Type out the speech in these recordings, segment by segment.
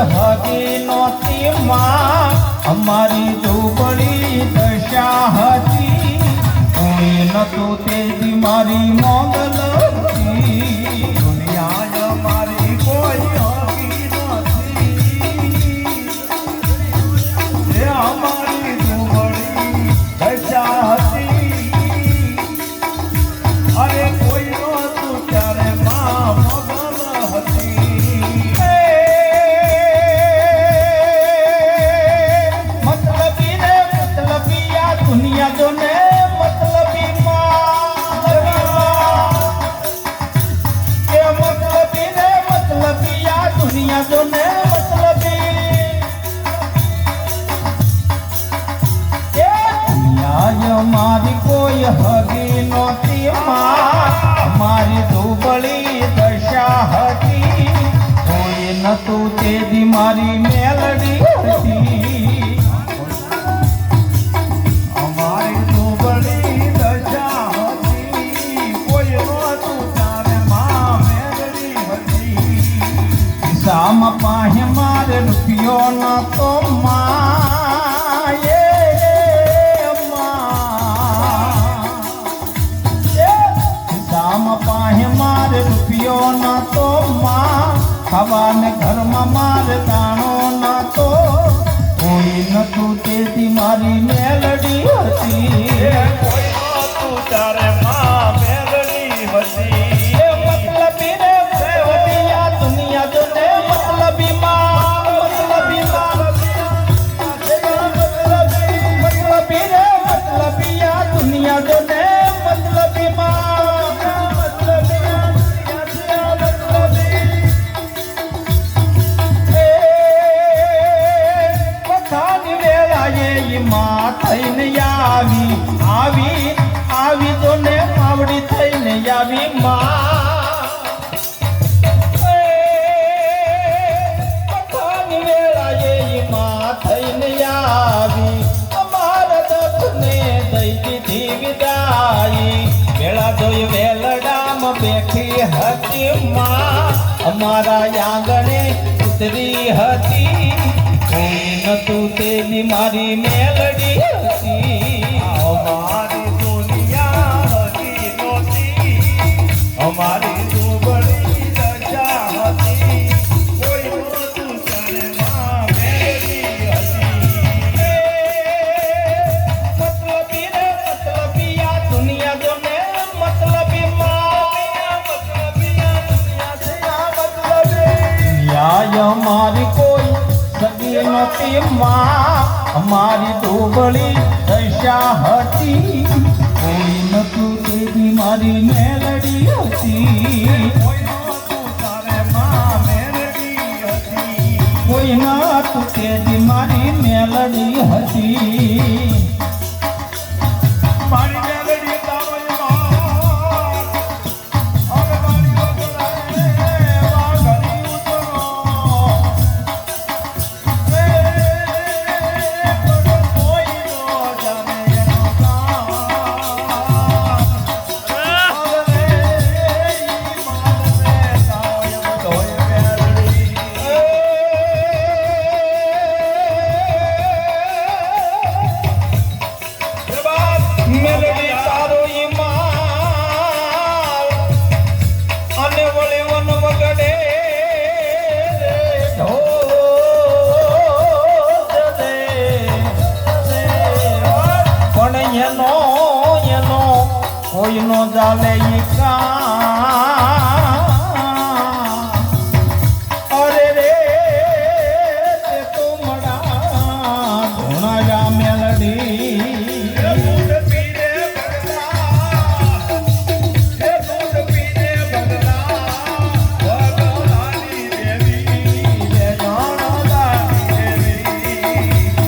હગી નોતી માં અમારી દુબળી દશા હતી કોઈ નતું તે મારી મોગલ હતી દુનિયા મારી કોઈ હગી નથી એ અમારી દુબળી દશા હતી અરે કોઈ નતું ત્યારે માં મોગલ હતી મતલબી ને મતલબી આ દુનિયા જો ને મતલબી માં એ મતલબી ને મતલબી આ દુનિયા જો ને મતલબી એ દુનિયા મારી કોઈ હગી નોતી માં મારી દુબળી દશા હતી કોઈ નતું તે મારી મેલડી હતી અમારી દુબળી દશા હતી કોઈ નતું તારે માં મેલડી હતી સામ પાહે મારે રૂપિયો નતો માં પાહે મારે રૂપિયો નતો માં ખાવાને ઘરમાં મારે દાણો નતો કોઈ નતું તેથી મારી મેલડી હતી કોઈ નતું તારે માં મેલડી હતી એ મતલબી રે પ્રેવતી આ દુનિયા જો ને મતલબી માં મતલબી મતલબી રે મતલબી આ દુનિયા જો ને મતલબી માં માં થઈને આવી આવી આવી તો ને માવડી થઈને આવી માં વેળાએ થઈને આવી અમારા દત્તને દઈ દીધી વિદાઈ વેળા જોઈ વેલડામાં બેઠી હતી માં અમારા આંગણે ઉતરી હતી કોઈ નતું તેની મારી મેલડી હતી અમારી દુનિયા હતી નોતી અમારી દુબળી દશા હતી કોઈ નતું ત્યારે માં મેલડી હતી મતલબી રે મતલબી આ દુનિયા જો ને મતલબી માં મતલબી આ દુનિયા છે આ મતલબી દુનિયા અમારી કોઈ સગી નતી માં અમારી દુબળી દશા હતી કોઈ નતું તેથી મારી મેલડી હતી કોઈ નતું તારે માં મેલડી હતી કોઈ નતું તેથી મારી મેલડી હતી મારી મેલડી કોઈ નો ચાલે અરે રે તું મડા ધોણા મેલડી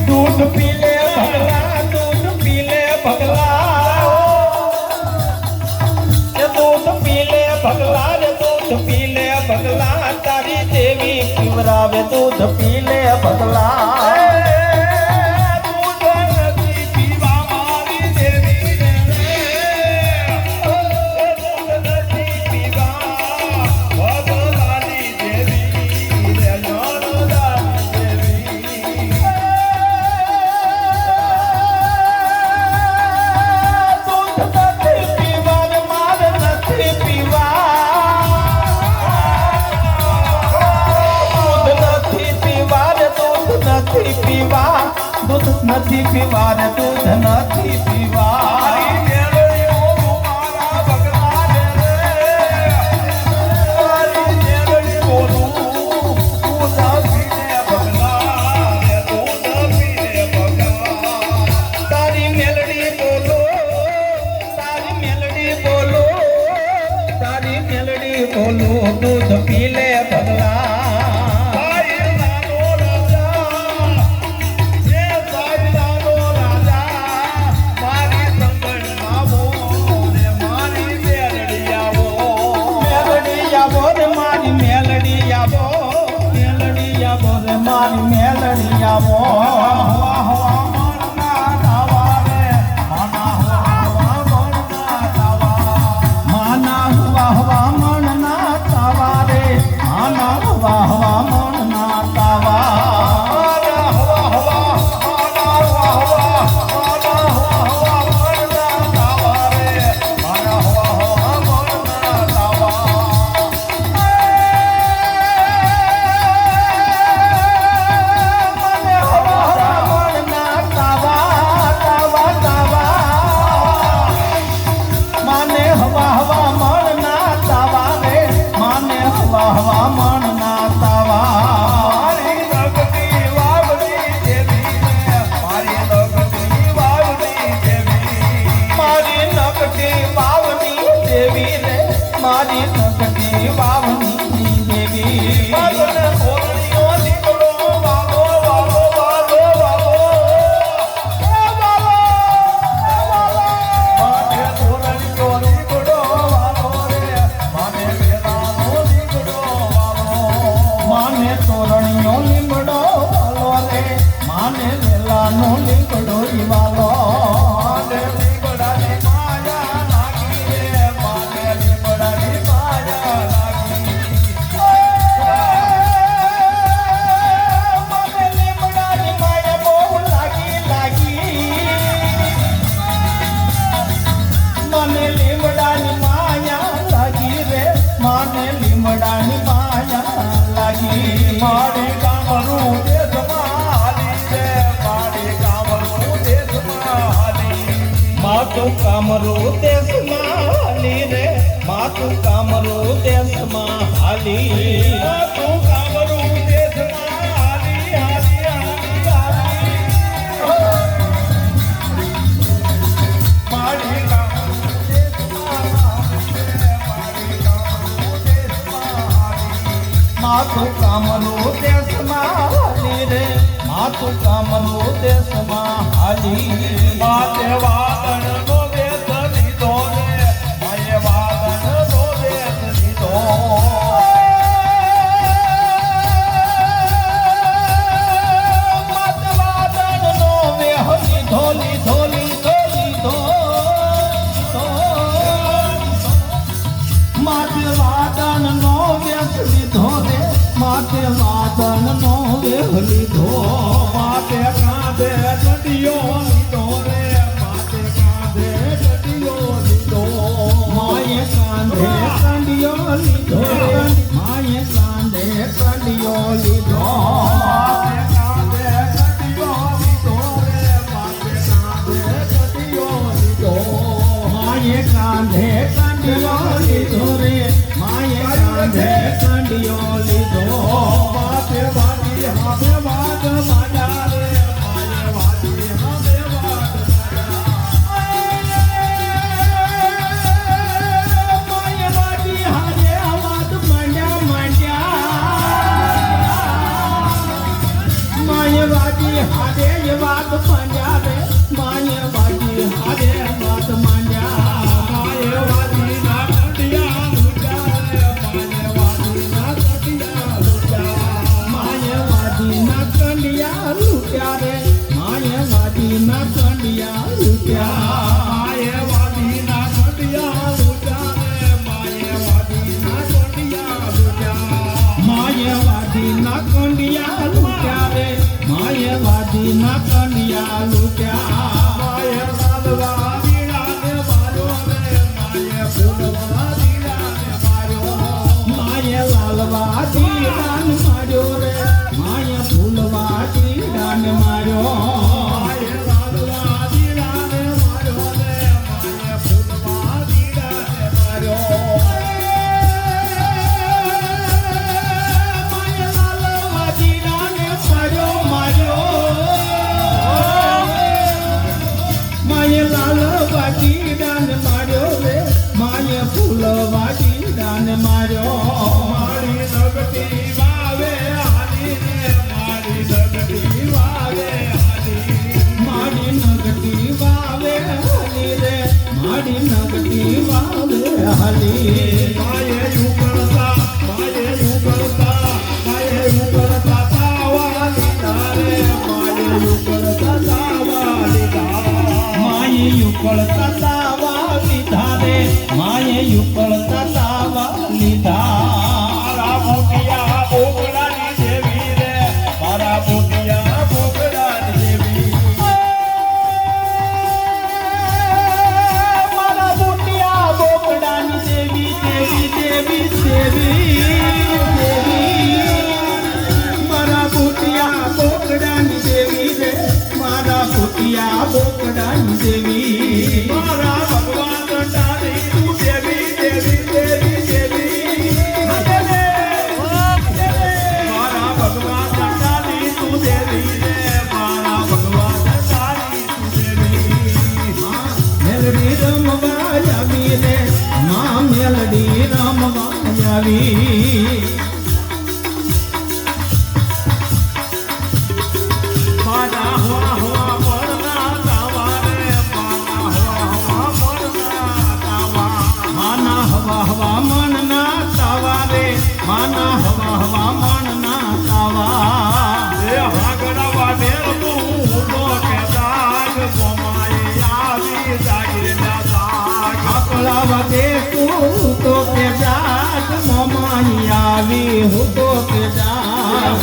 દૂધ પી લે ભગલા દૂધ પી લે ભગલા ભગલા રે દૂધ પી લે ભગલા તારી દેવી પીવરાવે દૂધ પી લે ભગલા દૂધ નથી પીવા રે દૂધ નથી પીવા બોલો દૂધ પી લે પગલા મારી સંગણ આવો રે મારી મેલડી આવો રે મારી મેલડી આવો રે મારી મેલડી આવો મારી નગટી વાવની દેવી મારે ઓરણીઓ નીકળો વાલો વાલો વાલો વાલો મારે ઓરણીઓ નીકળો વાલો રે મારે વેલાનો નીકળો વાલો માને તોરણીઓ લીમડો વાલો રે માને વેલાનો લીમડો વાલો લીમડાની માયા લાગી મારે કામરું દેશમાં હાલી રે મારે કામરું દેશમાં હાલી માતું કામરું દેશમાં હાલી રે માતું કામરું દેશમાં હાલી માતું કામરું દેશમાં હાલી હાલી હાલી મારે માતું કામનું દેશમાં હાલી રે માતું કામનું દેશમાં હાલી માતે વાદળનો દેશ લીધો રે માએ વાદળનો દેશ લીધો માતે વાદળનો વેહ લીધો લીધો લીધો લીધો માતે વાદળનો વેહ લીધો રે માતે વાદળનો વેહ લીધો માતે કાંધે ડડિયો લીધો રે માતે કાંધે ડડિયો લીધો માએ કાંધે કંડિયો લીધો માએ કાંધે કંડિયો લીધો માતે કાંધે કંડિયો લીધો રે માતે કાંધે કંડિયો લીધો માએ કાંધે કંડિયો લીધો રે માએ કાંધે કંડિયો લીધો માતે વાતી હામે વાદ માયા રે માએ વાતી હામે વાદ માએ વાતી હારે વાદ માંડ્યા માએ વાતી હારે વાદ માંડ્યા રે માએ વાતી હારે વાદ માંડ્યા માએ વાતી ના કંડિયા મુજા રે માએ વાતી ના કંડિયા વાલી માએ ઉકળતા તાવા લીધા રે માએ ઉકળતા તાવા લીધા માએ યુકળતા તાવા લીધા રે માએ યુકળતા તાવા લીધા મારા મોટિયા બોકડાની દેવી રે મારા મોટિયા બોકડાની દેવી મારા બુટિયા બોકડાની દેવી દેવી દેવી દેવી દેવી મારા બુટિયા બોકડાની દેવી રે મારા બુટિયા બોકડાની દેવી મારા ભગવાન દાદી તું દેવી દેવી દેવી દેવી મારા ભગવાન દાદી તું દેવી રે મારા ભગવાન દાદી તું દેવી મેલડી રમવા આવી રે માં મેલડી રમવા આવી મારા હવા હવા મરના તાવા રે મારા હવા હવા મરના તાવા માના હવા હવા મનના તાવા રે માના હવા હવા મનના તાવા એ હાગડા વાડેર તું તો કે દાગ બોમાએ આવી જાગીર ના દાગ આકલા વગે તું તો કે જાત મોમાઈ આવી હું તો કે જાત